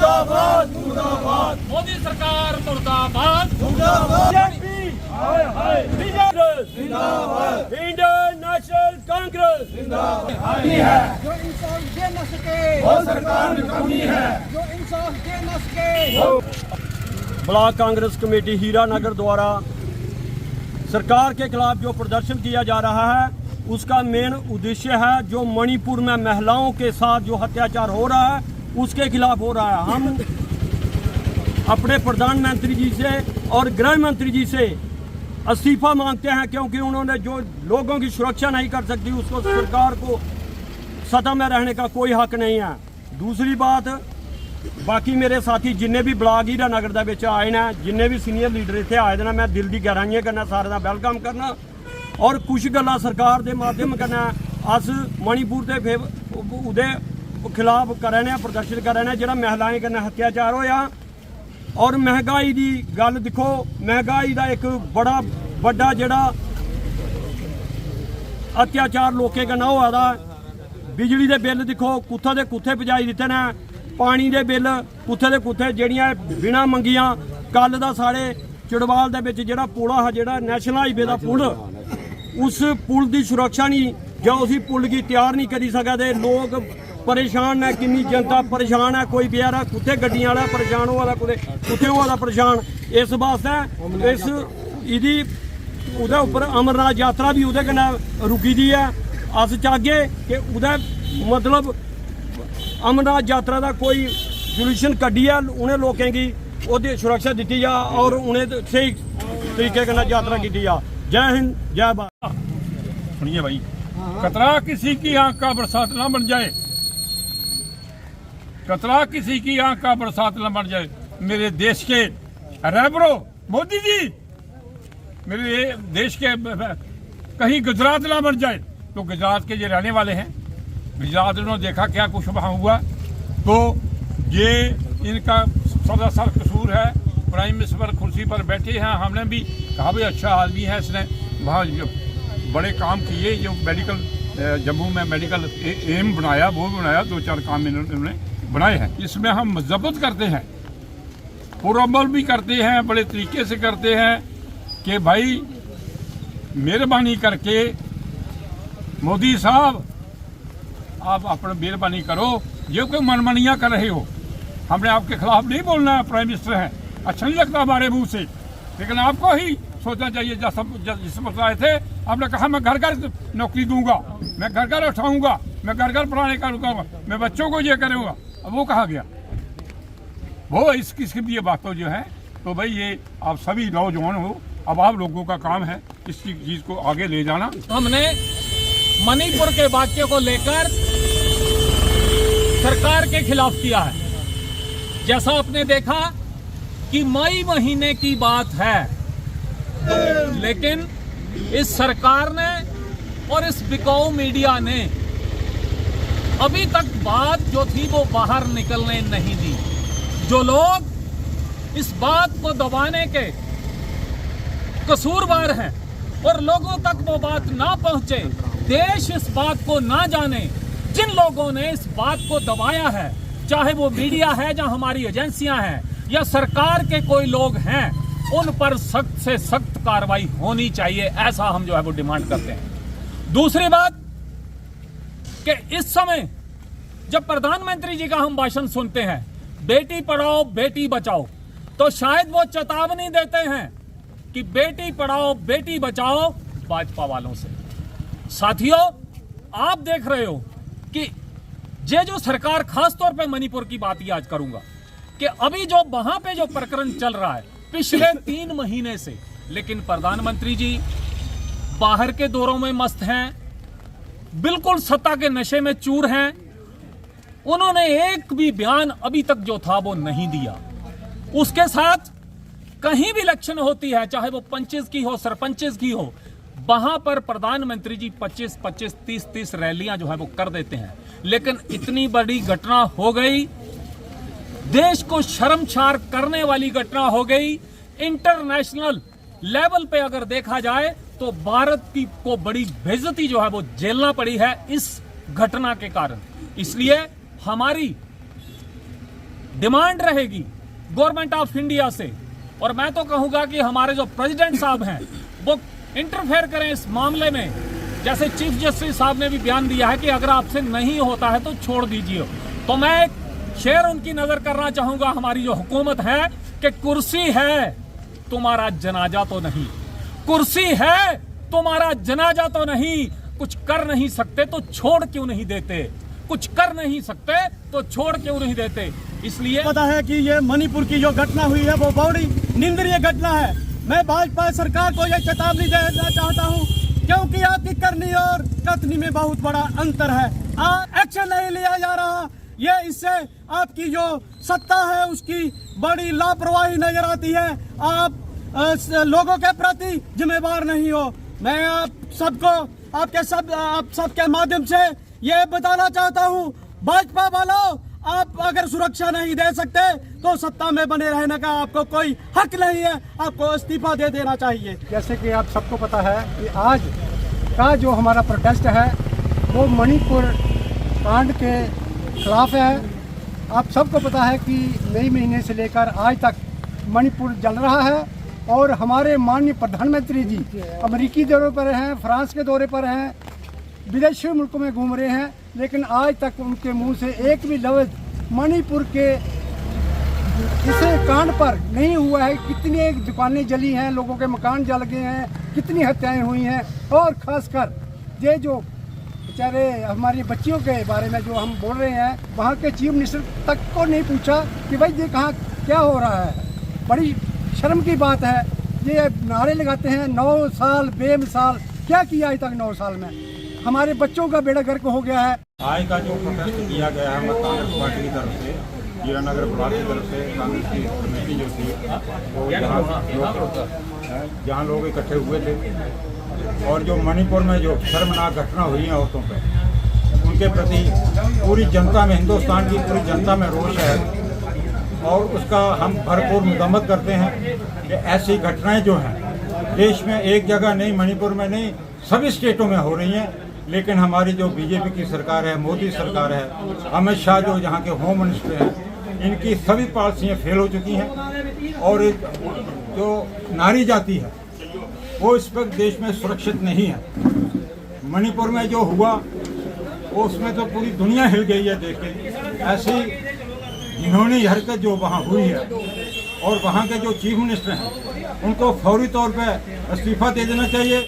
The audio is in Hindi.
मुर्दाबाद मुर्दाबाद, मोदी सरकार मुर्दाबाद जिंदाबाद, इंडियन नेशनल कांग्रेस जिंदाबाद है। जो इंसाफ दे न सके वो सरकार निकम्मी है। जो इंसाफ दे न सके। ब्लॉक कांग्रेस कमेटी हीरानगर द्वारा सरकार के खिलाफ जो प्रदर्शन किया जा रहा है उसका मेन उद्देश्य है जो मणिपुर में महिलाओं के साथ जो अत्याचार हो रहा है उसके खिलाफ हो रहा है। हम अपने प्रधानमंत्री जी से और गृह मंत्री जी से इस्तीफा मांगते हैं क्योंकि उन्होंने जो लोगों की सुरक्षा नहीं कर सकती उसको सरकार को सत्ता में रहने का कोई हक नहीं है। दूसरी बात, बाकी मेरे साथी जिन्ने भी ब्लॉक हीरानगर दे विच आए ने, जिन्ने भी सीनियर लीडर इत्थे आए ने, मैं दिल दी गहराइयां करना, सारे दा वेलकम करना और कुछ गल्लां सरकार दे माध्यम कन्नै अस मणिपुर दे उहदे खिलाफ करा ने, प्रदर्शन करा ने जिहड़ा महिलाएं कन्नै अत्याचार होया। और महंगाई की गल देखो, महंगाई का एक बड़ा बड़ा जिहड़ा अत्याचार लोकें कन्नै होआ दा। बिजली के बिल देखो कुत्थे दे कुत्थे पजाई दित्ते ने, पानी के बिल कुत्थे दे कुत्थे, जिहड़ियां बिना मंगियां। कल दा साढ़े चिड़वाल दे विच जिहड़ा पुल हा, जिहड़ा नैशनल हाईवे का पुल, उस पुल की सुरक्षा नहीं जो उसी पुल की तैयार नहीं करी सकते। लोग परेशान है, किन्नी जनता परेशान है, कोई बेचारा कुत्थे गड्डियां वाला परेशान होआ दा, कुत्थे होआ दा परेशान। इस वास्ते इस इहदी उहदे उपर अमरनाथ यात्रा भी उहदे कन्नै रुकी दी है। अस चाहगे कि उहदे मतलब अमरनाथ यात्रा का कोई सोल्यूशन कड्ढियै उन्हें लोगों की उहदी सुरक्षा दी जा और उन्हें सही तरीके कन्नै यात्रा की जा। जय हिंद, जय भारत। सुनिए भाई, कतरा किसी की आंख का बरसात ना बन जाए, कतरा किसी की आंख का बरसात न बन जाए। मेरे देश के रहबरों, मोदी जी, मेरे देश के कहीं गुजरात ना बन जाए। तो गुजरात के ये रहने वाले हैं, गुजरात उन्होंने देखा क्या कुछ वहाँ हुआ, तो ये इनका सरासर कसूर है। प्राइम मिनिस्टर कुर्सी पर बैठे हैं, हमने भी कहा भाई अच्छा आदमी है, इसने वहाँ बड़े काम किए। जो मेडिकल जम्मू में मेडिकल एम बनाया, वो बनाया, 2-4 काम इन्होंने बनाए हैं। इसमें हम मजबूत करते हैं, पुरअमल भी करते हैं, बड़े तरीके से करते हैं कि भाई मेहरबानी करके मोदी साहब आप अपना मेहरबानी करो। ये कोई मनमानियाँ कर रहे हो, हमने आपके खिलाफ नहीं बोलना है, प्राइम मिनिस्टर हैं, अच्छा नहीं लगता हमारे मुँह से, लेकिन आपको ही सोचना चाहिए। जिस वक्त आए थे आपने कहा मैं घर घर नौकरी दूंगा, मैं घर घर उठाऊंगा, मैं घर घर पढ़ाने का रुकाऊंगा, मैं बच्चों को ये करूँगा। अब वो कहा गया, वो इस किस्म की बातों जो है। तो भाई ये आप सभी नौजवान हो, अब आप लोगों का काम है इस चीज़ को आगे ले जाना। हमने मणिपुर के वाक्य को लेकर सरकार के खिलाफ किया है। जैसा आपने देखा कि मई महीने की बात है, लेकिन इस सरकार ने और इस बिकाऊ मीडिया ने अभी तक बात जो थी वो बाहर निकलने नहीं दी। जो लोग इस बात को दबाने के कसूरवार हैं और लोगों तक वो बात ना पहुंचे, देश इस बात को ना जाने, जिन लोगों ने इस बात को दबाया है, चाहे वो मीडिया है या हमारी एजेंसियां हैं या सरकार के कोई लोग हैं, उन पर सख्त से सख्त कार्रवाई होनी चाहिए, ऐसा हम जो है वो डिमांड करते हैं। दूसरी बात कि इस समय जब प्रधानमंत्री जी का हम भाषण सुनते हैं, बेटी पढ़ाओ बेटी बचाओ, तो शायद वो चेतावनी देते हैं कि बेटी पढ़ाओ बेटी बचाओ भाजपा वालों से। साथियों, आप देख रहे हो कि ये जो सरकार, खासतौर पे मणिपुर की बात ही आज करूंगा, कि अभी जो वहां पे जो प्रकरण चल रहा है पिछले 3 महीने से, लेकिन प्रधानमंत्री जी बाहर के दौरों में मस्त हैं, बिल्कुल सत्ता के नशे में चूर हैं। उन्होंने एक भी बयान अभी तक जो था वो नहीं दिया। उसके साथ कहीं भी इलेक्शन होती है, चाहे वो पंचेस की हो, सरपंचेस की हो, वहां पर प्रधानमंत्री जी 25-25, 30-30 रैलियां जो है वो कर देते हैं। लेकिन इतनी बड़ी घटना हो गई, देश को शर्मसार करने वाली घटना हो गई, इंटरनेशनल लेवल पे अगर देखा जाए तो भारत की को बड़ी बेइज्जती जो है वो झेलना पड़ी है। इस घटना के कारण। इसलिए हमारी डिमांड रहेगी गवर्नमेंट ऑफ इंडिया से, और मैं तो कहूंगा कि हमारे जो प्रेसिडेंट साहब हैं वो इंटरफेयर करें इस मामले में। जैसे चीफ जस्टिस साहब ने भी बयान दिया है कि अगर आपसे नहीं होता है तो छोड़ दीजिए। तो मैं एक शेर उनकी नजर करना चाहूंगा हमारी जो हुकूमत है कि कुर्सी है तुम्हारा जनाजा तो नहीं, कुर्सी है तुम्हारा जनाजा तो नहीं, कुछ कर नहीं सकते तो छोड़ क्यों नहीं देते, कुछ कर नहीं सकते तो छोड़ क्यों नहीं देते। इसलिए पता है कि ये मणिपुर की जो घटना हुई है वो बड़ी निंदनीय घटना है। मैं भाजपा सरकार को यह चेतावनी देना चाहता हूं, क्योंकि आपकी करनी और कथनी में बहुत बड़ा अंतर है। एक्शन नहीं लिया जा रहा, ये इससे आपकी जो सत्ता है उसकी बड़ी लापरवाही नजर आती है। आप लोगों के प्रति जिम्मेदार नहीं हो। मैं आप सबके माध्यम से ये बताना चाहता हूँ, भाजपा वालों, आप अगर सुरक्षा नहीं दे सकते तो सत्ता में बने रहने का आपको कोई हक नहीं है, आपको इस्तीफा दे देना चाहिए। जैसे कि आप सबको पता है कि आज का जो हमारा प्रोटेस्ट है वो मणिपुर कांड के खिलाफ है। आप सबको पता है कि मई महीने से लेकर आज तक मणिपुर जल रहा है और हमारे माननीय प्रधानमंत्री जी अमेरिकी दौरे पर हैं, फ्रांस के दौरे पर हैं, विदेशी मुल्कों में घूम रहे हैं, लेकिन आज तक उनके मुंह से एक भी लफ्ज़ मणिपुर के इस कांड पर नहीं हुआ है। कितनी दुकानें जली हैं, लोगों के मकान जल गए हैं, कितनी हत्याएं हुई हैं, और ख़ासकर ये जो बेचारे हमारी बच्चियों के बारे में जो हम बोल रहे हैं, वहाँ के चीफ मिनिस्टर तक को नहीं पूछा कि भाई ये कहाँ क्या हो रहा है। बड़ी शर्म की बात है। ये नारे लगाते हैं 9 साल बेमिसाल, क्या किया आज तक 9 साल में? हमारे बच्चों का बेड़ा गर्क हो गया है। आज का जो प्रोटेस्ट किया गया है कांग्रेस पार्टी की तरफ से, हीरानगर ब्लॉक की तरफ से कांग्रेस की कमेटी जो थी वो जहाँ लोग इकट्ठे हुए थे, और जो मणिपुर में जो शर्मनाक घटना हुई है औरतों पर, उनके प्रति पूरी जनता में, हिंदुस्तान की पूरी जनता में रोष है, और उसका हम भरपूर मजम्मत करते हैं कि ऐसी घटनाएं जो हैं देश में एक जगह नहीं, मणिपुर में नहीं, सभी स्टेटों में हो रही हैं। लेकिन हमारी जो बीजेपी की सरकार है, मोदी सरकार है, अमित शाह जो यहाँ के होम मिनिस्टर हैं, इनकी सभी पॉलिसियाँ फेल हो चुकी हैं, और जो नारी जाति है वो इस वक्त देश में सुरक्षित नहीं है। मणिपुर में जो हुआ वो उसमें तो पूरी दुनिया हिल गई है देख के। ऐसी इन्होंने हरकत जो वहाँ हुई है, और वहाँ के जो चीफ मिनिस्टर हैं उनको फौरी तौर पर इस्तीफा दे देना चाहिए।